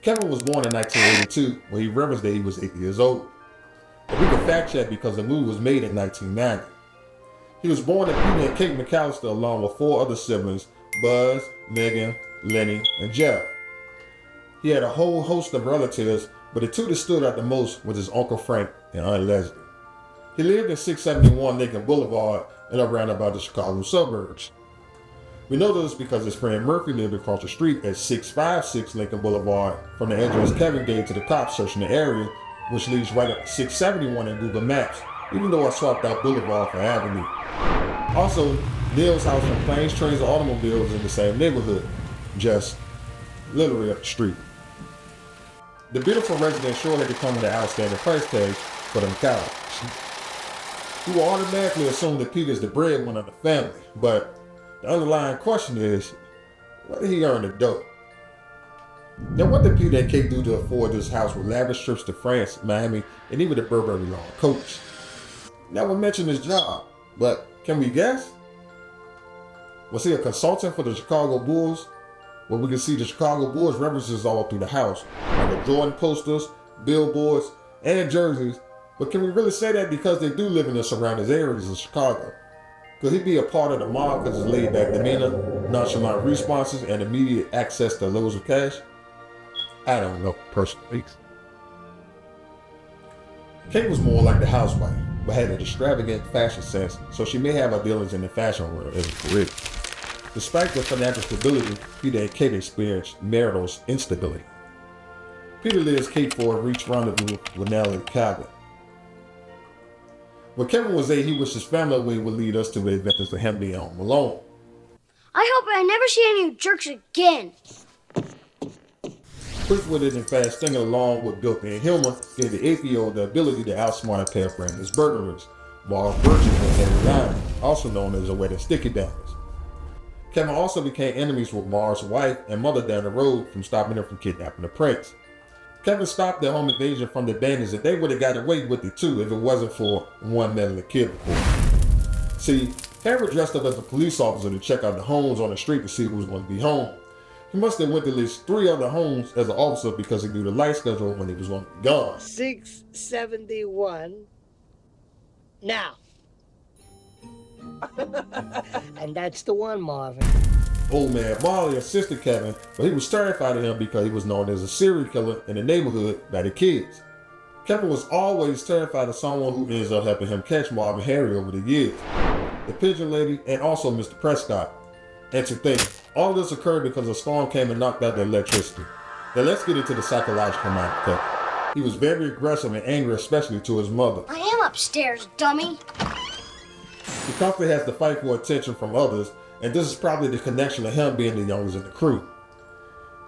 Kevin was born in 1982 when he referenced that he was 8 years old. But we can fact check because the movie was made in 1990. He was born to Peter and Kate McCallister along with 4 other siblings, Buzz, Megan, Lenny, and Jeff. He had a whole host of relatives, but the 2 that stood out the most was his Uncle Frank and Aunt Leslie. He lived in 671 Lincoln Boulevard and around about the Chicago suburbs. We know this because his friend Murphy lived across the street at 656 Lincoln Boulevard from the address Kevin gave to the cops searching the area, which leads right up to 671 in Google Maps, even though I swapped out Boulevard for Avenue. Also, Neil's house from Planes, Trains, and Automobiles in the same neighborhood, just literally up the street. The beautiful residence sure had to come with an outstanding price tag for the McCallisters. We will automatically assume that Peter is the breadwinner of the family, but the underlying question is, where did he earn the dough? Now, what did Peter and Kate do to afford this house with lavish trips to France, Miami, and even the Burberry Lawn coach? Never mentioned his job, but can we guess? Was he a consultant for the Chicago Bulls? Well, we can see the Chicago Bulls references all through the house, like the Jordan posters, billboards, and jerseys. But can we really say that because they do live in the surrounding areas of Chicago? Could he be a part of the mob because his laid-back demeanor, nonchalant responses, and immediate access to loads of cash? I don't know, personally. Kate was more like the housewife, but had an extravagant fashion sense, so she may have her dealings in the fashion world as a career. Despite the financial stability, Peter and Kate experienced marital instability. Peter leaves Kate for a reach rendezvous with Nell and Calvin. When Kevin was 8, he wished his family away would lead us to the adventures of him being home alone. I hope I never see any jerks again. Quick-witted and fast-thinking along with built-in humor gave the 8-year-old the ability to outsmart a pair of brainless burglars, while Virgin and Henry Ryan, also known as a wedding sticky daggers. Kevin also became enemies with Mars' wife and mother down the road from stopping her from kidnapping the prince. Kevin stopped their home invasion from the bandits and they would have got away with it too if it wasn't for one meddling kid report. See, Harry dressed up as a police officer to check out the homes on the street to see who was going to be home. He must have went to at least 3 other homes as an officer because he knew the light schedule when he was going to be gone. 671. Now. And that's the one, Marvin. Old man Marley assisted Kevin, but he was terrified of him because he was known as a serial killer in the neighborhood by the kids. Kevin was always terrified of someone who ends up helping him catch Marvin and Harry over the years. The pigeon lady and also Mr. Prescott. And to think, all this occurred because a storm came and knocked out the electricity. Now let's get into the psychological mind of Kevin. He was very aggressive and angry, especially to his mother. I am upstairs, dummy. He constantly has to fight for attention from others, and this is probably the connection of him being the youngest in the crew.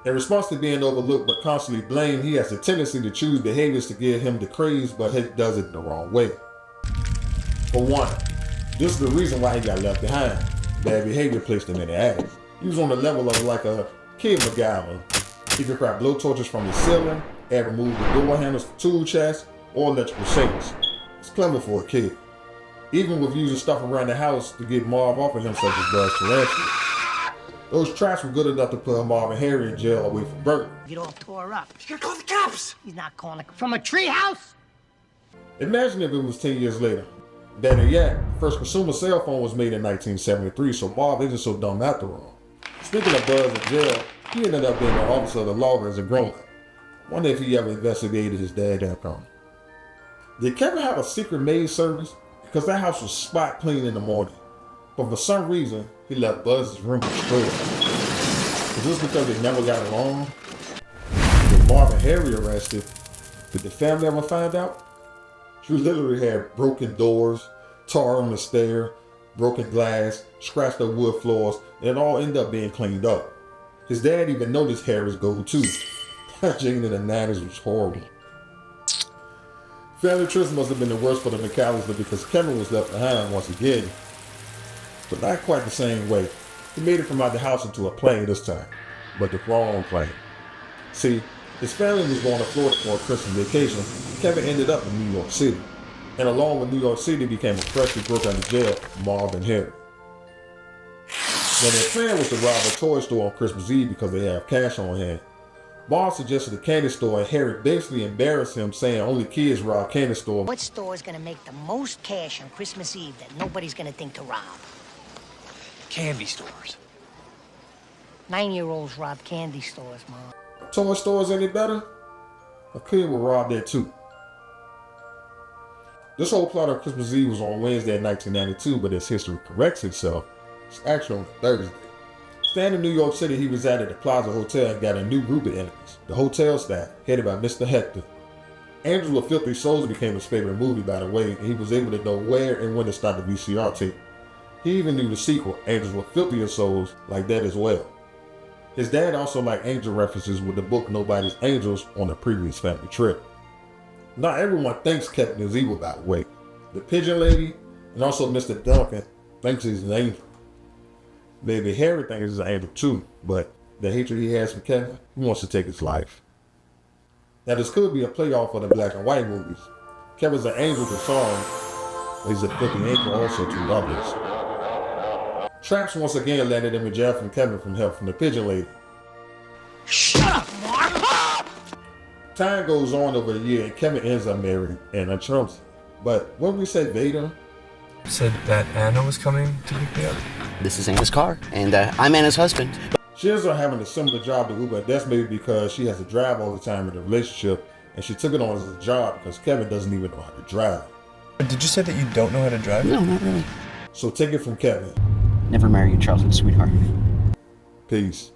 In response to being overlooked but constantly blamed, he has a tendency to choose behaviors to give him the craze, but he does it the wrong way. For one, this is the reason why he got left behind. Bad behavior placed him in the attic. He was on the level of like a kid MacGyver. He could crack blowtorches from the ceiling, and remove the door handles from tool chests, or electrical shakers. It's clever for a kid. Even with using stuff around the house to get Marv off of him, such as Buzz Tarantula. Those traps were good enough to put Marv and Harry in jail away from burglary. Get all tore up. You're gonna call the cops. He's not calling it from a treehouse. Imagine if it was 10 years later. Better yet, the first consumer cell phone was made in 1973, so Marv isn't so dumb after all. Speaking of Buzz in jail, he ended up being an officer of the law as a grown-up. Wonder if he ever investigated his dad after him. Did Kevin have a secret maid service? Because that house was spot clean in the morning. But for some reason, he left Buzz's room destroyed. Is this because they never got along? When Marv and Harry arrested, did the family ever find out? She literally had broken doors, tar on the stair, broken glass, scratched up wood floors, and it all ended up being cleaned up. His dad even noticed Harry's gold tooth. That Jane in the 90s was horrible. Family trips must have been the worst for the McCallister because Kevin was left behind once again. But not quite the same way. He made it from out the house into a plane this time, but the wrong plane. See, his family was going to Florida for a Christmas vacation. Kevin ended up in New York City, and along with New York City became a freshly broke out of jail, Marv and Harry. Now their plan was to rob a toy store on Christmas Eve because they have cash on hand. Bond suggested a candy store and Harry basically embarrassed him, saying only kids rob candy stores. What store is gonna make the most cash on Christmas Eve that nobody's gonna think to rob? Candy stores. 9-year-olds rob candy stores, Mom. Toy stores any better? A kid would rob that too. This whole plot on Christmas Eve was on Wednesday in 1992, but as history corrects itself, it's actually on Thursday. Staying in New York City, he resided at the Plaza Hotel and got a new group of enemies. The hotel staff, headed by Mr. Hector. Angels with Filthy Souls became his favorite movie, by the way, and he was able to know where and when to start the VCR tape. He even knew the sequel, Angels with Filthier Souls, like that as well. His dad also liked angel references with the book Nobody's Angels on the previous family trip. Not everyone thinks Kevin is evil, by the way. The pigeon lady and also Mr. Duncan thinks he's an angel. Maybe Harry thinks he's an angel too, but the hatred he has for Kevin, he wants to take his life. Now this could be a playoff for the black and white movies. Kevin's an angel to some, but he's a filthy angel also to others. Traps once again landed him in jail from Kevin from help from the pigeon lady. Shut up, Mark! Time goes on over a year and Kevin ends up married Anna Trump's. But when we say Vader, said that Anna was coming to pick me up. This is Anna's car, and I'm Anna's husband. she ends up having a similar job to Uber. That's maybe because she has to drive all the time in the relationship, and she took it on as a job because Kevin doesn't even know how to drive. Did you say that you don't know how to drive? No, not really. So take it from Kevin. Never marry your childhood sweetheart. Peace.